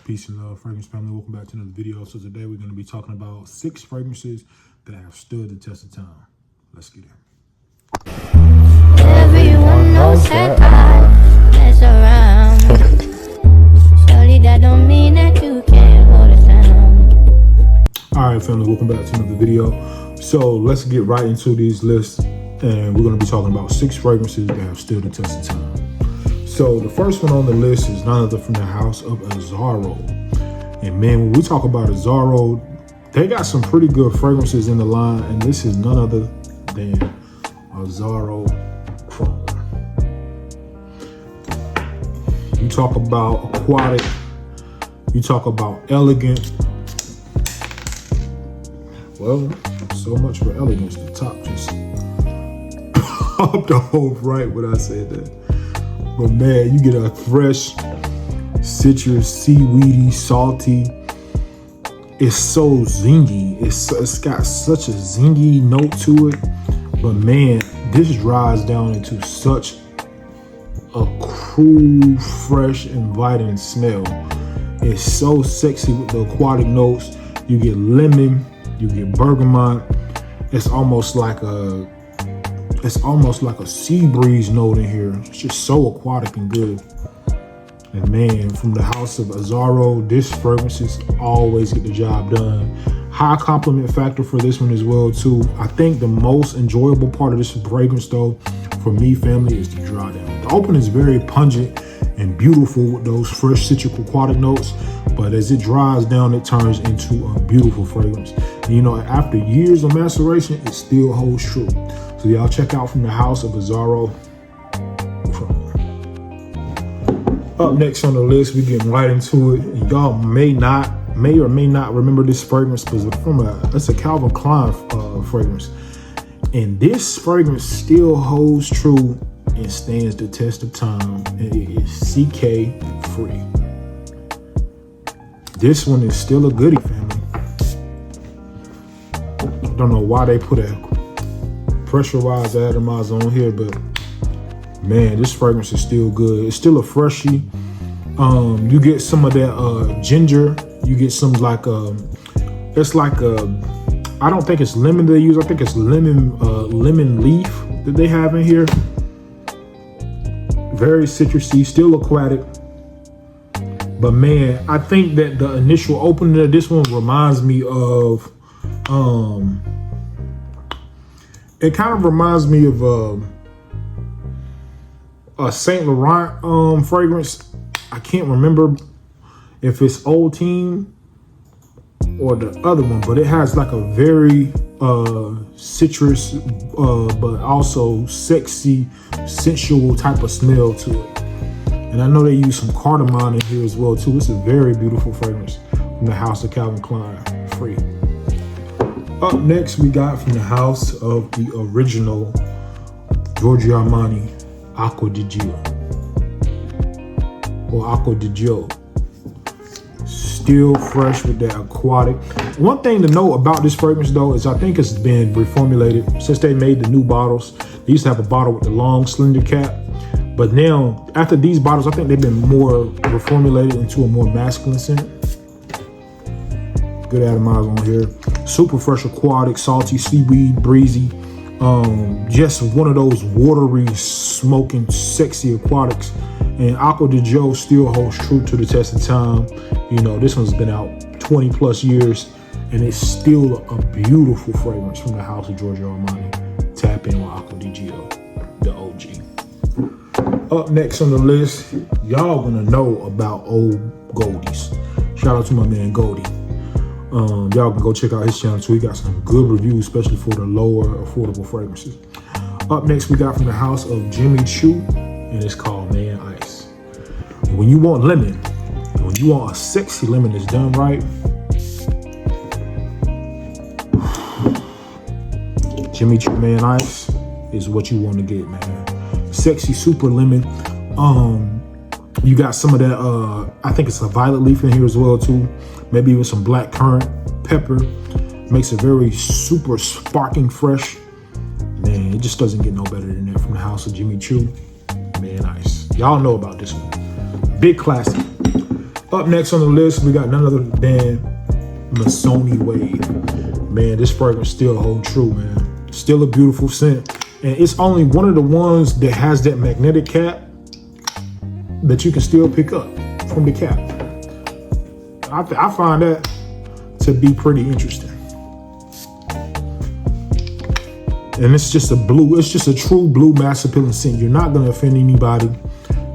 Peace and love, fragrance family. Welcome back to another video. So today we're going to be talking about 6 fragrances that have stood the test of time. Let's get it. Everyone knows that I mess around. Surely that don't mean that you can't hold it down. All right, family, welcome back to another video. So let's get right into these lists, and we're going to be talking about 6 fragrances that have stood the test of time. So the first one on the list is none other from the house of Azzaro. And man, when we talk about Azzaro, they got some pretty good fragrances in the line, and this is none other than Azzaro Chrome. You talk about aquatic, you talk about elegant. Well, so much for elegance. The top just popped off right when I said that. But man, you get a fresh, citrus, seaweedy, salty. It's so zingy. It's got such a zingy note to it. But man, this dries down into such a cool, fresh, inviting smell. It's so sexy with the aquatic notes. You get lemon, you get bergamot. It's almost like a sea breeze note in here. It's just so aquatic and good. And man, from the house of Azzaro, this fragrances always get the job done. High compliment factor for this one as well too. I think the most enjoyable part of this fragrance though, for me family, is the dry down. The open is very pungent and beautiful with those fresh citric aquatic notes, but as it dries down, it turns into a beautiful fragrance. And you know, after years of maceration, it still holds true. So y'all check out from the house of Azzaro. Up next on the list, we getting right into it. And y'all may or may not remember this fragrance, but it's a Calvin Klein fragrance. And this fragrance still holds true and stands the test of time. And it is CK Free. This one is still a goodie, family. I don't know why they put a pressurized atomizer on here, but man, this fragrance is still good. It's still a freshie. You get some of that ginger. You get some it's like I don't think it's lemon they use. I think it's lemon leaf that they have in here. Very citrusy, still aquatic. But man, I think that the initial opening of this one reminds me of it kind of reminds me of a Saint Laurent fragrance. I can't remember if it's Old Team or the other one, but it has like a very citrus but also sexy, sensual type of smell to it. And I know they use some cardamom in here as well too. It's a very beautiful fragrance from the house of Calvin Klein Free. Up next, we got from the house of the original Giorgio Armani Acqua di Gio, or Acqua di Gio. Still fresh with that aquatic. One thing to note about this fragrance though is I think it's been reformulated since they made the new bottles. They used to have a bottle with the long slender cap, but now after these bottles, I think they've been more reformulated into a more masculine scent. Good atomizer on here. Super fresh aquatic, salty, seaweed, breezy. Just one of those watery, smoking, sexy aquatics. And Acqua di Gio still holds true to the test of time. You know, this one's been out 20 plus years, and it's still a beautiful fragrance from the house of Giorgio Armani. Tap in with Acqua di Gio, the OG. Up next on the list, y'all gonna know about Old Goldies. Shout out to my man Goldie. Y'all can go check out his channel too. He got some good reviews, especially for the lower affordable fragrances. Up next, we got from the house of Jimmy Choo, and it's called Man Ice. When you want lemon, when you want a sexy lemon that's done right, Jimmy Choo Man Ice is what you want to get, man. Sexy super lemon. You got some of that, I think it's a violet leaf in here as well too. Maybe even some black currant pepper. Makes it very super sparking fresh. Man, it just doesn't get no better than that from the house of Jimmy Choo. Man Ice. Y'all know about this one. Big classic. Up next on the list, we got none other than Missoni Wave. Man, this fragrance still holds true, man. Still a beautiful scent. And it's only one of the ones that has that magnetic cap that you can still pick up from the cap. I find that to be pretty interesting. And it's just a true blue masculine scent. You're not gonna offend anybody.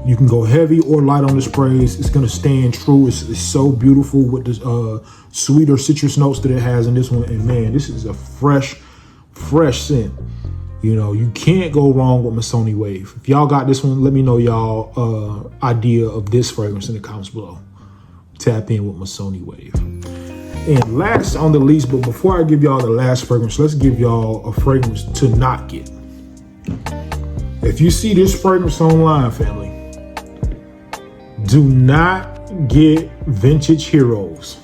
You can go heavy or light on the sprays. It's gonna stand true. It's so beautiful with the sweeter citrus notes that it has in this one. And man, this is a fresh scent. You know, you can't go wrong with Missoni Wave. If y'all got this one, let me know y'all idea of this fragrance in the comments below. Tap in with Missoni Wave. And last on the list, but before I give y'all the last fragrance, let's give y'all a fragrance to not get. If you see this fragrance online, family, do not get Vintage Heroes.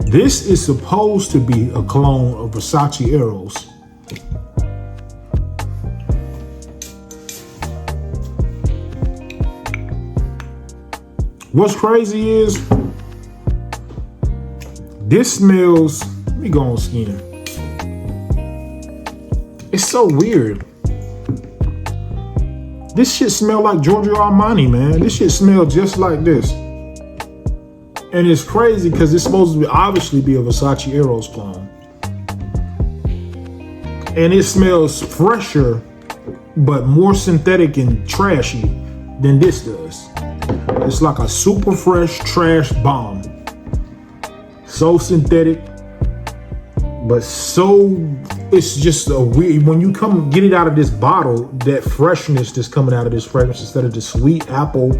This is supposed to be a clone of Versace Eros. What's crazy is this smells, let me go on skin. It's so weird. This shit smell like Giorgio Armani, man. This shit smell just like this. And it's crazy because it's supposed to obviously be a Versace Eros clone. And it smells fresher, but more synthetic and trashy than this does. It's like a super fresh trash bomb. So synthetic, but it's just a weird, when you come get it out of this bottle, that freshness that's coming out of this fragrance, instead of the sweet apple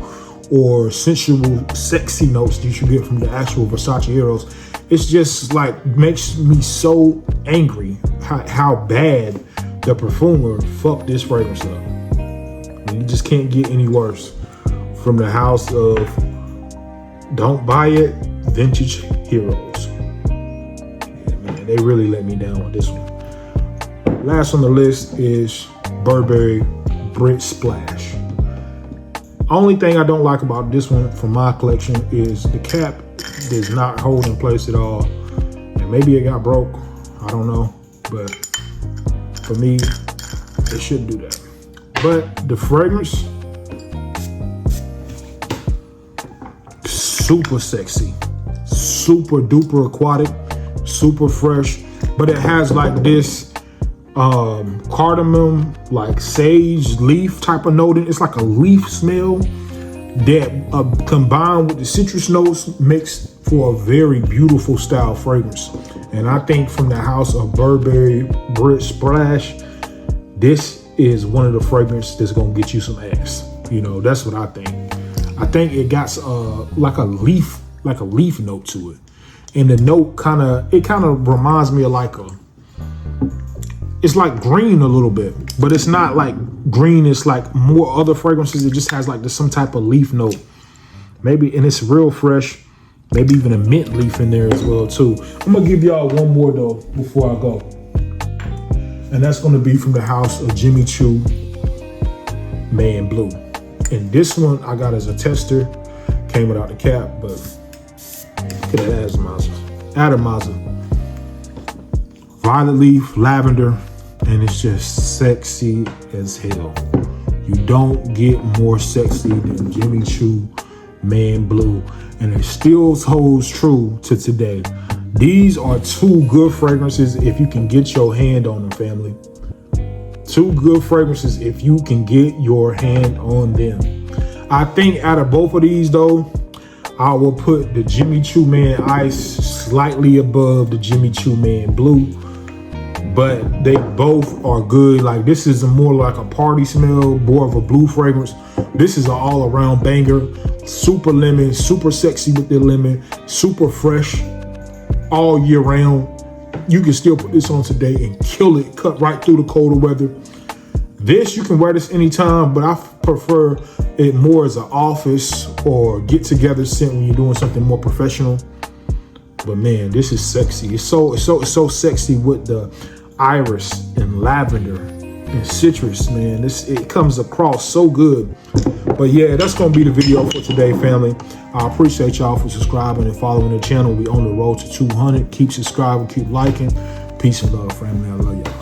or sensual, sexy notes that you should get from the actual Versace Eros, it's just like makes me so angry how bad the perfumer fucked this fragrance up. I mean, you just can't get any worse from the house of Don't Buy It, Vintage Heroes. Yeah, man, they really let me down with this one. Last on the list is Burberry Brit Splash. Only thing I don't like about this one from my collection is the cap does not hold in place at all. And maybe it got broke, I don't know. But for me, it shouldn't do that. But the fragrance, super sexy, super duper aquatic, super fresh, but it has like this cardamom, like sage leaf type of note. It's like a leaf smell that combined with the citrus notes makes for a very beautiful style fragrance. And I think from the house of Burberry Brit Splash, this is one of the fragrances that's gonna get you some ass. You know, that's what I think. I think it got like a leaf note to it, and the note kind of reminds me of it's like green a little bit, but it's not like green. It's like more other fragrances. It just has like some type of leaf note, maybe, and it's real fresh. Maybe even a mint leaf in there as well too. I'm gonna give y'all one more though before I go, and that's gonna be from the house of Jimmy Choo Man Blue. And this one I got as a tester, came without the cap, but look at that atomizer. Violet leaf, lavender, and it's just sexy as hell. You don't get more sexy than Jimmy Choo Man Blue, and it still holds true to today. These are two good fragrances if you can get your hand on them, family. Two good fragrances if you can get your hand on them. I think out of both of these though, I will put the Jimmy Choo Man Ice slightly above the Jimmy Choo Man Blue, but they both are good. Like, this is more like a party smell, more of a blue fragrance. This is an all around banger. Super lemon, super sexy with the lemon, super fresh all year round. You can still put this on today and kill it, cut right through the colder weather. This, you can wear this anytime, but I prefer it more as an office or get together scent when you're doing something more professional. But man, this is sexy. It's so sexy with the iris and lavender and citrus, man. It comes across so good. But yeah, that's gonna be the video for today, family. I appreciate y'all for subscribing and following the channel. We on the road to 200. Keep subscribing, keep liking. Peace and love, family. I love y'all.